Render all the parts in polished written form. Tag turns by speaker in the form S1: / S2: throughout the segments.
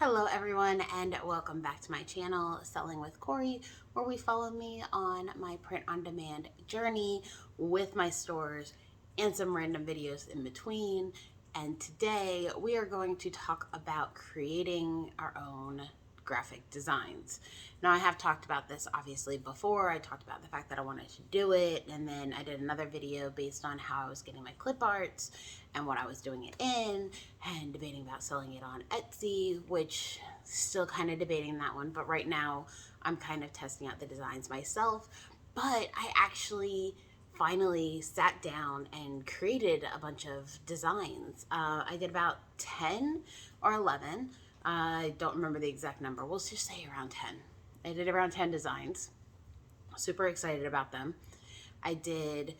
S1: Hello everyone and welcome back to my channel, Selling with Corey, where we follow me on my print-on-demand journey with my stores and some random videos in between. And today we are going to talk about creating our own graphic designs. Now, I have talked about this obviously before. I talked about the fact that I wanted to do it, and then I did another video based on how I was getting my clip arts and what I was doing it in, and debating about selling it on Etsy, which still kind of debating that one, but right now I'm kind of testing out the designs myself. But I actually finally sat down and created a bunch of designs. I did about 10 or 11. I don't remember the exact number. We'll just say around 10. I did around 10 designs. Super excited about them. I did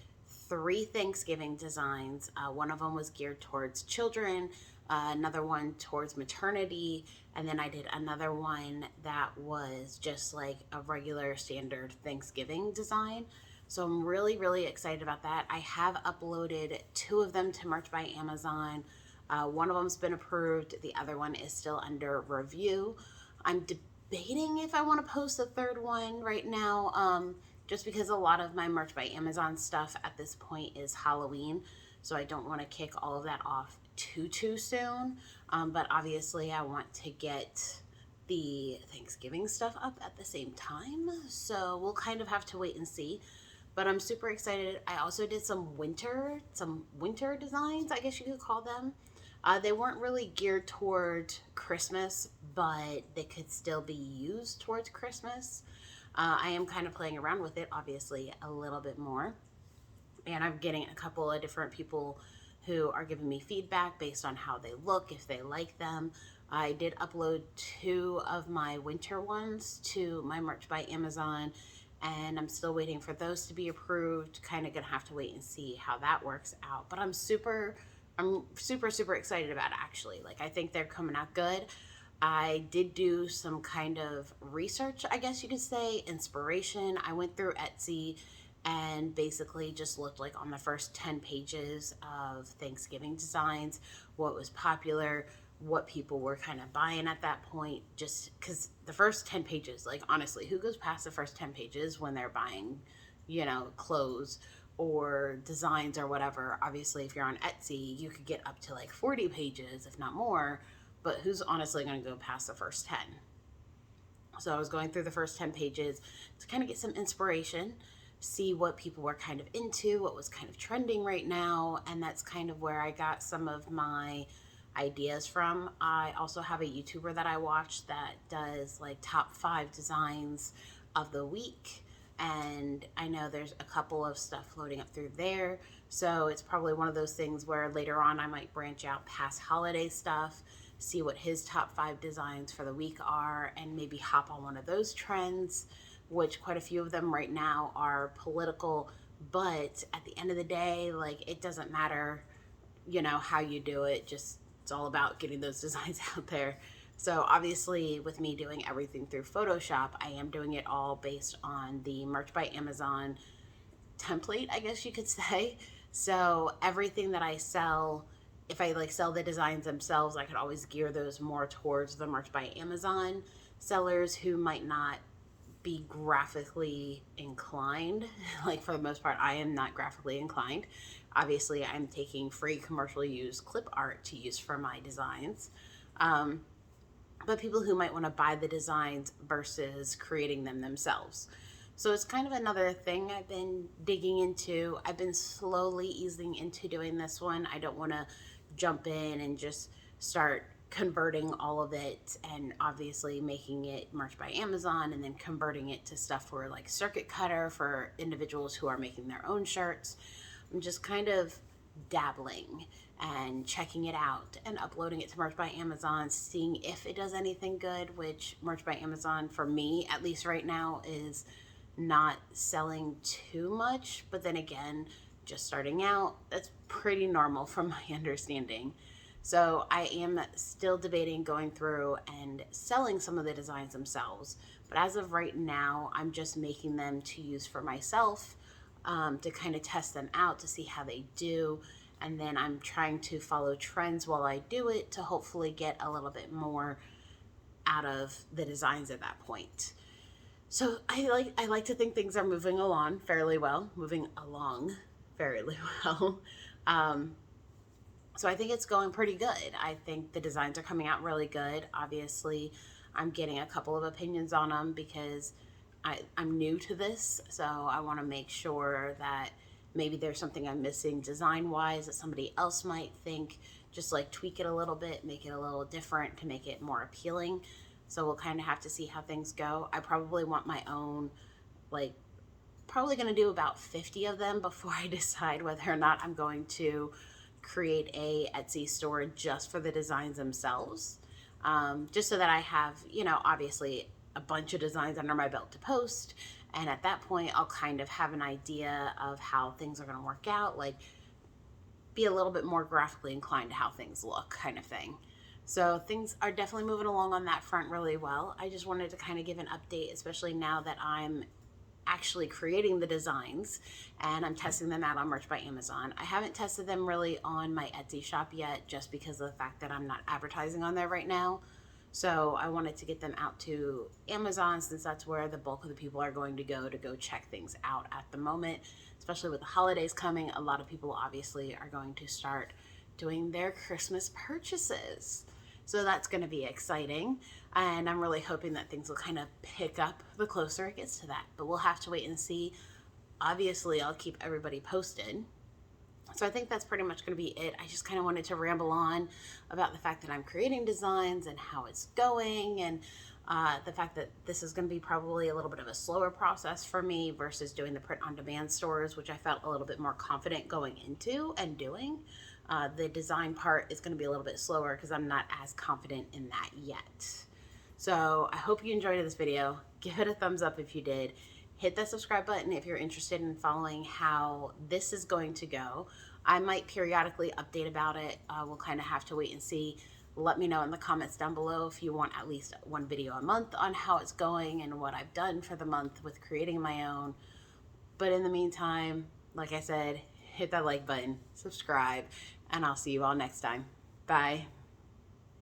S1: 3 Thanksgiving designs. One of them was geared towards children, another one towards maternity, and then I did another one that was just like a regular standard Thanksgiving design. So I'm really, really excited about that. I have uploaded 2 of them to Merch by Amazon. One of them's been approved. The other one is still under review. I'm debating if I want to post a third one right now, just because a lot of my Merch by Amazon stuff at this point is Halloween. So I don't want to kick all of that off too soon. But obviously I want to get the Thanksgiving stuff up at the same time. So we'll kind of have to wait and see. But I'm super excited. I also did some winter designs, I guess you could call them. They weren't really geared toward Christmas, but they could still be used towards Christmas. I am kind of playing around with it, obviously, a little bit more. And I'm getting a couple of different people who are giving me feedback based on how they look, if they like them. I did upload 2 of my winter ones to my Merch by Amazon, and I'm still waiting for those to be approved. Kind of gonna have to wait and see how that works out. But I'm super excited about it, actually. Like, I think they're coming out good. I did do some kind of research, I guess you could say, inspiration. I went through Etsy and basically just looked like on the first 10 pages of Thanksgiving designs, what was popular, what people were kind of buying at that point, just because the first 10 pages, like, honestly, who goes past the first 10 pages when they're buying, clothes or designs or whatever? Obviously, if you're on Etsy, you could get up to like 40 pages, if not more, but who's honestly going to go past the first 10? So I was going through the first 10 pages to kind of get some inspiration, see what people were kind of into, what was kind of trending right now, and that's kind of where I got some of my ideas from. I also have a YouTuber that I watch that does like top 5 designs of the week, and I know there's a couple of stuff floating up through there. So it's probably one of those things where later on I might branch out past holiday stuff, see what his top 5 designs for the week are, and maybe hop on one of those trends, which quite a few of them right now are political. But at the end of the day, like, it doesn't matter, how you do it. Just, it's all about getting those designs out there. So obviously, with me doing everything through Photoshop, I am doing it all based on the Merch by Amazon template, I guess you could say. So everything that I sell, if I like sell the designs themselves, I could always gear those more towards the Merch by Amazon sellers who might not be graphically inclined. Like, for the most part, I am not graphically inclined. Obviously, I'm taking free commercial use clip art to use for my designs. But people who might want to buy the designs versus creating them themselves. So it's kind of another thing I've been digging into. I've been slowly easing into doing this one. I don't want to jump in and just start converting all of it and obviously making it Merch by Amazon and then converting it to stuff for like circuit cutter for individuals who are making their own shirts. I'm just kind of dabbling and checking it out and uploading it to Merch by Amazon, seeing if it does anything good, which Merch by Amazon, for me, at least right now, is not selling too much. But then again, just starting out, that's pretty normal from my understanding. So I am still debating going through and selling some of the designs themselves. But as of right now, I'm just making them to use for myself, to kind of test them out to see how they do. And then I'm trying to follow trends while I do it to hopefully get a little bit more out of the designs at that point. So I like to think things are moving along fairly well. So I think it's going pretty good. I think the designs are coming out really good. Obviously, I'm getting a couple of opinions on them because I'm new to this. So I want to make sure that maybe there's something I'm missing design-wise that somebody else might think. Just like tweak it a little bit, make it a little different to make it more appealing. So we'll kind of have to see how things go. I probably want my own, like, probably going to do about 50 of them before I decide whether or not I'm going to create a Etsy store just for the designs themselves. Just so that I have, obviously a bunch of designs under my belt to post. And at that point, I'll kind of have an idea of how things are going to work out, like be a little bit more graphically inclined to how things look, kind of thing. So things are definitely moving along on that front really well. I just wanted to kind of give an update, especially now that I'm actually creating the designs and I'm testing them out on Merch by Amazon. I haven't tested them really on my Etsy shop yet, just because of the fact that I'm not advertising on there right now. So I wanted to get them out to Amazon, since that's where the bulk of the people are going to go check things out at the moment. Especially with the holidays coming, a lot of people obviously are going to start doing their Christmas purchases. So that's going to be exciting. And I'm really hoping that things will kind of pick up the closer it gets to that. But we'll have to wait and see. Obviously, I'll keep everybody posted. So I think that's pretty much going to be it. I just kind of wanted to ramble on about the fact that I'm creating designs and how it's going, and the fact that this is going to be probably a little bit of a slower process for me versus doing the print-on-demand stores, which I felt a little bit more confident going into and doing. The design part is going to be a little bit slower because I'm not as confident in that yet. So I hope you enjoyed this video. Give it a thumbs up if you did. Hit that subscribe button if you're interested in following how this is going to go. I might periodically update about it. We'll kind of have to wait and see. Let me know in the comments down below if you want at least one video a month on how it's going and what I've done for the month with creating my own. But in the meantime, like I said, hit that like button, subscribe, and I'll see you all next time. Bye.